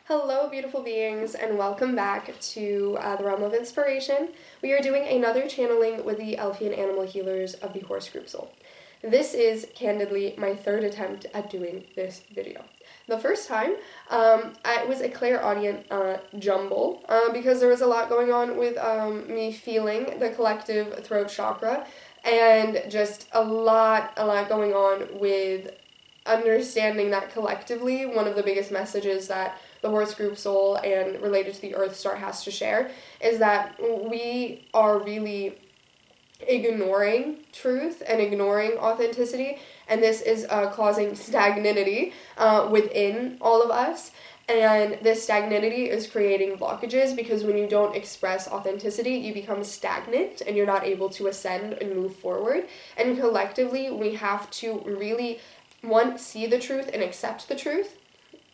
Hello, beautiful beings, and welcome back to the Realm of Inspiration. We are doing another channeling with the Elfian Animal Healers of the Horse Group Soul. This is, candidly, my third attempt at doing this video. The first time, it was a clairaudient jumble, because there was a lot going on with me feeling the collective throat chakra, and just a lot going on with understanding that collectively, one of the biggest messages that the Horse Group Soul and related to the Earth Star has to share is that we are really ignoring truth and ignoring authenticity, and this is causing stagnancy within all of us. And this stagnancy is creating blockages because when you don't express authenticity, you become stagnant and you're not able to ascend and move forward. And collectively, we have to really, one, see the truth and accept the truth,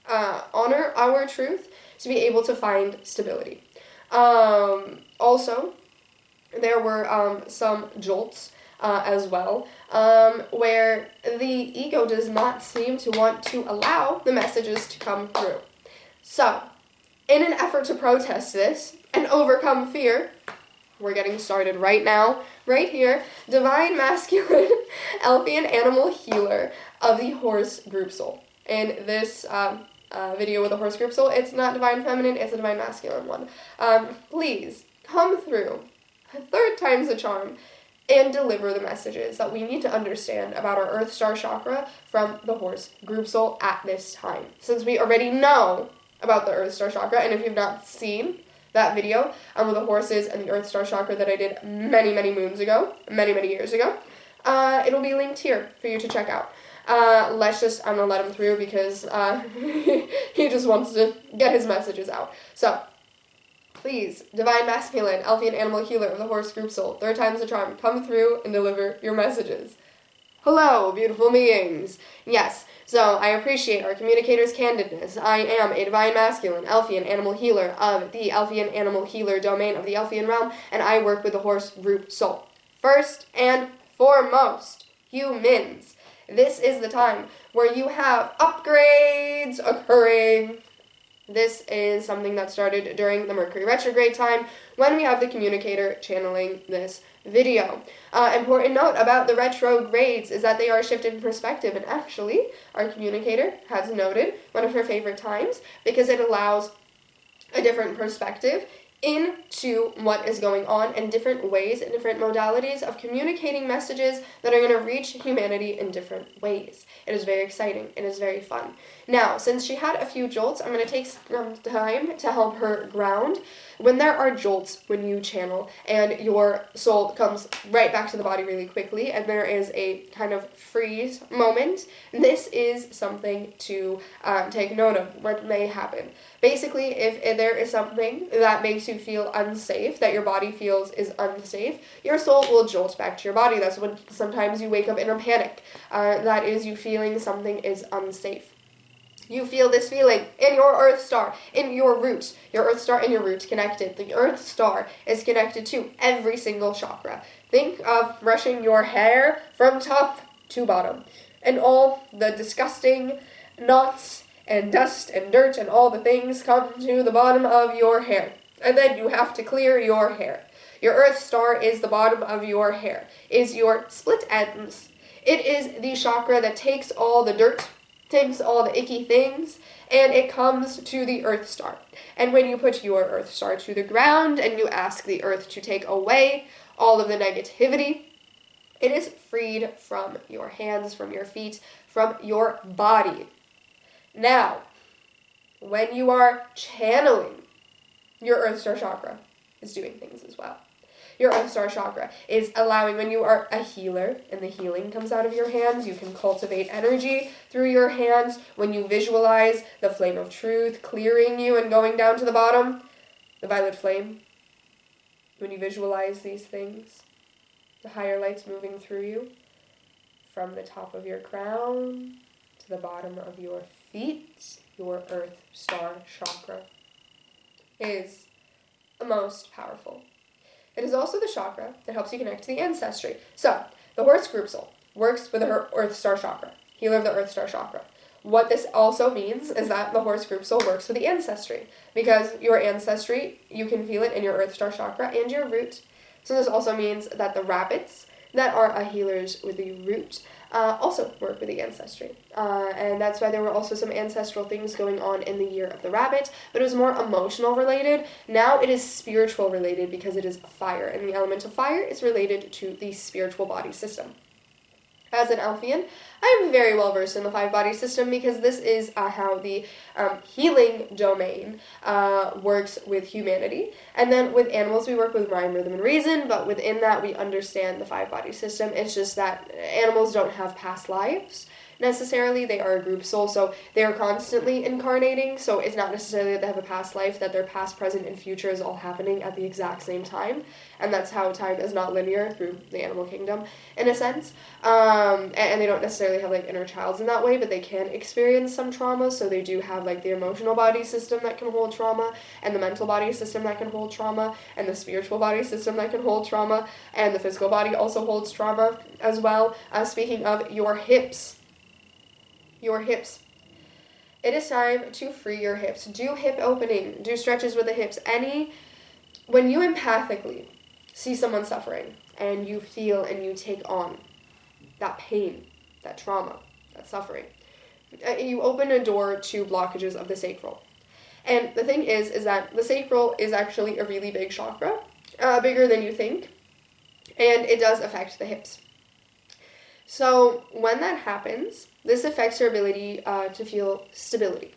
honor our truth to be able to find stability. Also, there were some jolts as well, where the ego does not seem to want to allow the messages to come through. So, in an effort to protest this and overcome fear, we're getting started right now, right here. Divine Masculine Elfian Animal Healer of the Horse Group Soul. In this video with the Horse Group Soul, it's not Divine Feminine, it's a Divine Masculine one. Please come through, third time's the charm, and deliver the messages that we need to understand about our Earth Star Chakra from the Horse Group Soul at this time. Since we already know about the Earth Star Chakra, and if you've not seen that video with the horses and the Earth Star Chakra that I did many moons ago, many years ago, it'll be linked here for you to check out. I'm gonna let him through because he just wants to get his messages out. So, please, Divine Masculine, Elfian Animal Healer of the Horse Group Soul, third time's the charm, come through and deliver your messages. Hello, beautiful beings. Yes, so I appreciate our communicator's candidness. I am a Divine Masculine, Elfian Animal Healer of the Elfian Animal Healer domain of the Elfian Realm, and I work with the Horse Group Soul. First and foremost, humans. This is the time where you have upgrades occurring. This is something that started during the Mercury retrograde time when we have the communicator channeling this video. Important note about the retrogrades is that they are a shift in perspective, and actually our communicator has noted one of her favorite times because it allows a different perspective into what is going on and different ways and different modalities of communicating messages that are going to reach humanity in different ways. It is very exciting. It is very fun. Now, since she had a few jolts, I'm going to take some time to help her ground. When there are jolts when you channel and your soul comes right back to the body really quickly and there is a kind of freeze moment, this is something to take note of what may happen. Basically, if there is something that makes you feel unsafe, that your body feels is unsafe, your soul will jolt back to your body. That's when sometimes you wake up in a panic. That is you feeling something is unsafe. You feel this feeling in your Earth Star, in your root. Your Earth Star and your root connected. The Earth Star is connected to every single chakra. Think of brushing your hair from top to bottom. And all the disgusting knots and dust and dirt and all the things come to the bottom of your hair. And then you have to clear your hair. Your Earth Star is the bottom of your hair, is your split ends. It is the chakra that takes all the dirt, takes all the icky things, and it comes to the Earth Star. And when you put your Earth Star to the ground and you ask the Earth to take away all of the negativity, it is freed from your hands, from your feet, from your body. Now, when you are channeling, your Earth Star chakra is doing things as well. Your Earth Star chakra is allowing, when you are a healer and the healing comes out of your hands, you can cultivate energy through your hands. When you visualize the flame of truth clearing you and going down to the bottom, the violet flame, when you visualize these things, the higher lights moving through you, from the top of your crown to the bottom of your feet, your Earth Star chakra is the most powerful. It is also the chakra that helps you connect to the ancestry. So, the Horse Group Soul works with her Earth Star chakra, healer of the Earth Star chakra. what this also means is that the horse group soul works with the ancestry, because your ancestry, you can feel it in your Earth Star chakra and your root. So this also means that the rabbits that are healers with the root also work with the ancestry. And that's why there were also some ancestral things going on in the year of the rabbit, but it was more emotional related. Now it is spiritual related because it is fire, and the element of fire is related to the spiritual body system. As an Elfian, I'm very well versed in the 5-body system because this is how the healing domain works with humanity. And then with animals, we work with rhyme, rhythm, and reason, but within that, we understand the 5-body system. It's just that animals don't have past lives necessarily. They are a group soul, so they are constantly incarnating, so it's not necessarily that they have a past life, that their past, present, and future is all happening at the exact same time, and that's how time is not linear through the animal kingdom, in a sense, and they don't necessarily have, like, inner childs in that way, but they can experience some trauma, so they do have, like, the emotional body system that can hold trauma, and the mental body system that can hold trauma, and the spiritual body system that can hold trauma, and the physical body also holds trauma as well. Speaking of your hips, it is time to free your hips. Do hip opening, do stretches with the hips. When you empathically see someone suffering and you feel and you take on that pain, that trauma, that suffering, you open a door to blockages of the sacral. And the thing is that the sacral is actually a really big chakra, bigger than you think, and it does affect the hips. So when that happens, this affects your ability to feel stability.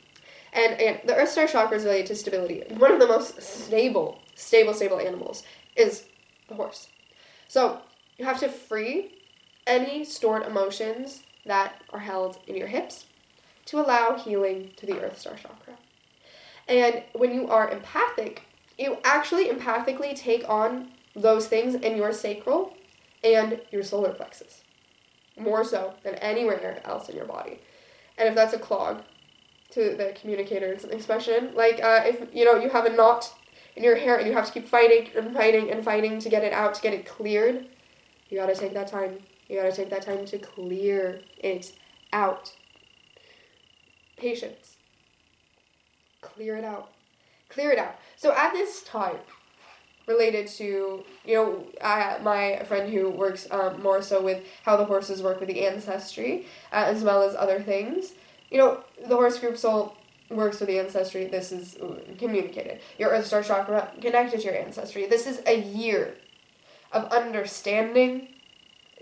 And the Earth Star chakra is related to stability. One of the most stable animals is the horse. So you have to free any stored emotions that are held in your hips to allow healing to the Earth Star chakra. And when you are empathic, you actually empathically take on those things in your sacral and your solar plexus, more so than anywhere else in your body. And if that's a clog, to the communicator's expression, like if you have a knot in your hair and you have to keep fighting and fighting and fighting to get it out, to get it cleared, you gotta take that time. You gotta take that time to clear it out. Patience. Clear it out. Clear it out. So at this time, related to, my friend who works more so with how the horses work with the ancestry, as well as other things. The horse group soul works with the ancestry. This is communicated. Your Earth Star chakra connected to your ancestry. This is a year of understanding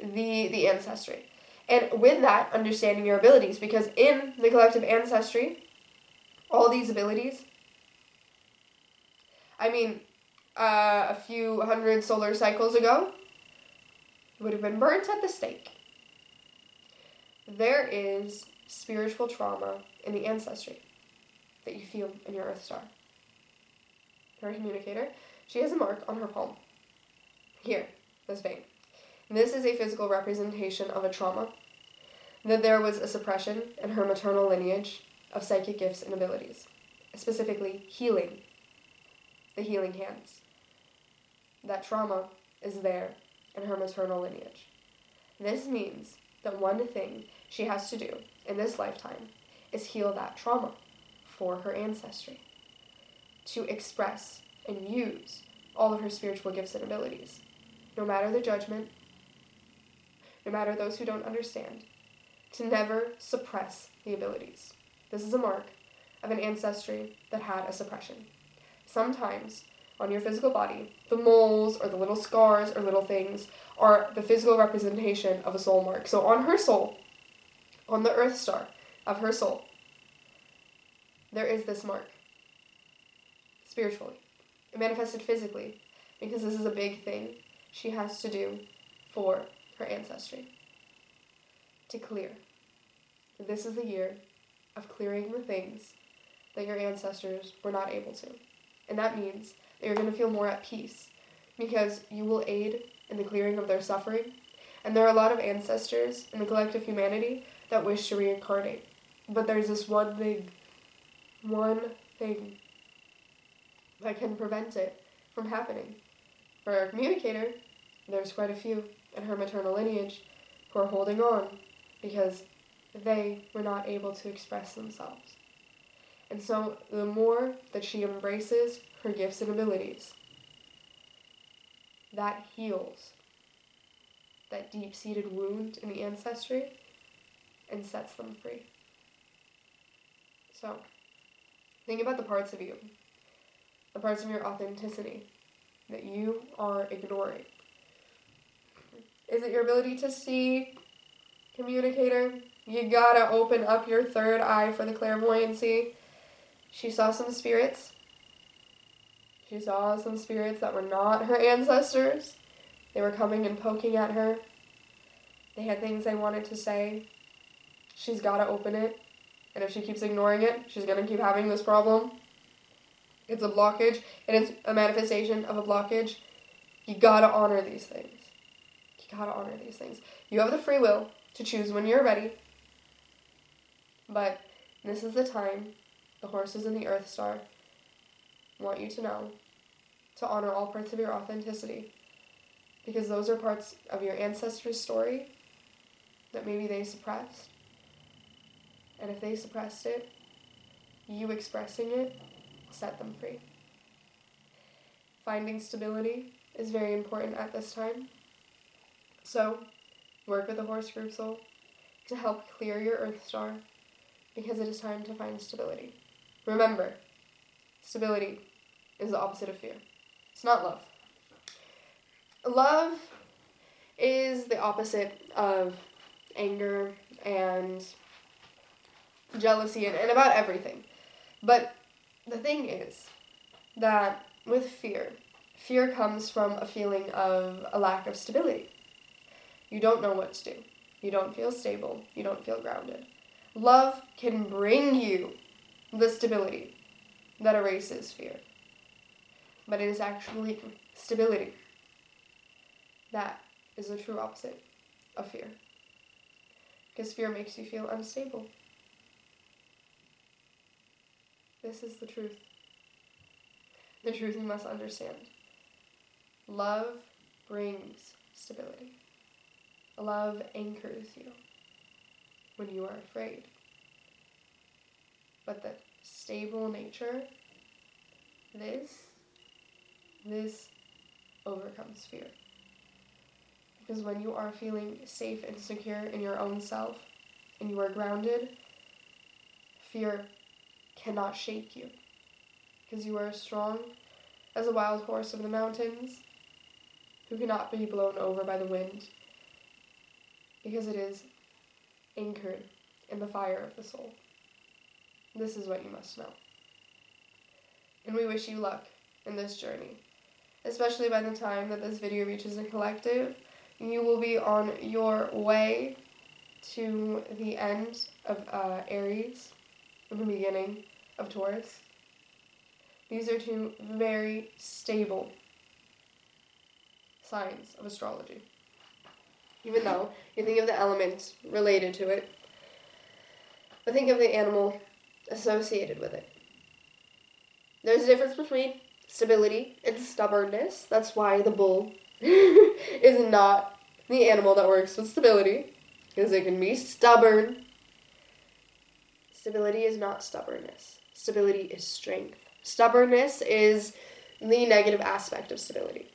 the ancestry. And with that, understanding your abilities, because in the collective ancestry, all these abilities, a few hundred solar cycles ago, would have been burnt at the stake. There is spiritual trauma in the ancestry that you feel in your Earth Star. Her communicator, she has a mark on her palm. Here, this vein. And this is a physical representation of a trauma, that there was a suppression in her maternal lineage of psychic gifts and abilities, specifically healing, the healing hands. That trauma is there in her maternal lineage. This means that one thing she has to do in this lifetime is heal that trauma for her ancestry, to express and use all of her spiritual gifts and abilities, no matter the judgment, no matter those who don't understand, to never suppress the abilities. This is a mark of an ancestry that had a suppression. Sometimes on your physical body, the moles or the little scars or little things are the physical representation of a soul mark. So on her soul, on the Earth Star of her soul, there is this mark, spiritually. It manifested physically, because this is a big thing she has to do for her ancestry. To clear. This is the year of clearing the things that your ancestors were not able to. And that means that you're going to feel more at peace, because you will aid in the clearing of their suffering. And there are a lot of ancestors in the collective humanity that wish to reincarnate. But there's this one thing that can prevent it from happening. For our communicator, there's quite a few in her maternal lineage who are holding on because they were not able to express themselves. And so the more that she embraces her gifts and abilities, that heals that deep-seated wound in the ancestry and sets them free. So, think about the parts of you, the parts of your authenticity that you are ignoring. Is it your ability to see, communicator? You gotta open up your third eye for the clairvoyancy. She saw some spirits. She saw some spirits that were not her ancestors. They were coming and poking at her. They had things they wanted to say. She's gotta open it. And if she keeps ignoring it, she's gonna keep having this problem. It's a blockage, and it's a manifestation of a blockage. You gotta honor these things. You gotta honor these things. You have the free will to choose when you're ready. But this is the time the horses and the Earth Star want you to know to honor all parts of your authenticity. Because those are parts of your ancestors' story that maybe they suppressed. And if they suppressed it, you expressing it set them free. Finding stability is very important at this time. So, work with the horse group soul to help clear your Earth Star, because it is time to find stability. Remember, stability is the opposite of fear. It's not love. Love is the opposite of anger and jealousy and about everything. But the thing is that with fear comes from a feeling of a lack of stability. You don't know what to do. You don't feel stable. You don't feel grounded. Love can bring you the stability that erases fear. But it is actually stability that is the true opposite of fear. Because fear makes you feel unstable. This is the truth. The truth you must understand. Love brings stability. Love anchors you when you are afraid. But the stable nature, this overcomes fear. Because when you are feeling safe and secure in your own self, and you are grounded, fear cannot shake you. Because you are strong as a wild horse of the mountains, who cannot be blown over by the wind. Because it is anchored in the fire of the soul. This is what you must know. And we wish you luck in this journey. Especially by the time that this video reaches the collective, you will be on your way to the end of Aries, the beginning of Taurus. These are two very stable signs of astrology. Even though you think of the element related to it, but think of the animal associated with it. There's a difference between stability and stubbornness. That's why the bull is not the animal that works with stability, because it can be stubborn. Stability is not stubbornness. Stability is strength. Stubbornness is the negative aspect of stability.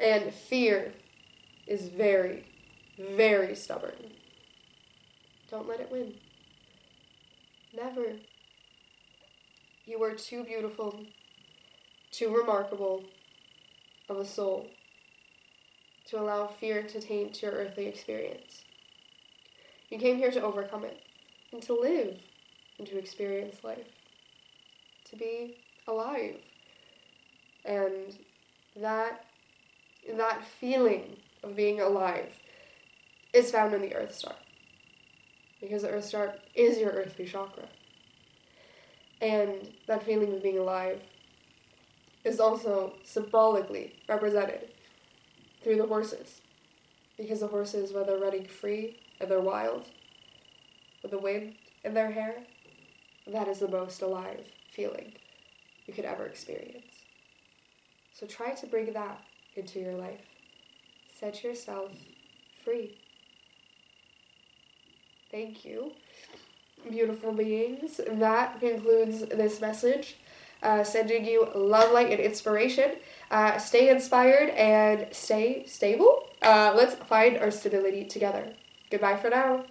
And fear is very, very stubborn. Don't let it win. Never. You are too beautiful, too remarkable of a soul to allow fear to taint your earthly experience. You came here to overcome it, and to live, and to experience life, to be alive. And that feeling of being alive is found in the Earth Star, because the Earth Star is your earthly chakra. And that feeling of being alive is also symbolically represented through the horses. Because the horses, whether running free and they're wild, with the wind in their hair, that is the most alive feeling you could ever experience. So try to bring that into your life. Set yourself free. Thank you, beautiful beings. That concludes this message. Sending you love, light, and inspiration. Stay inspired and stay stable. Let's find our stability together. Goodbye for now.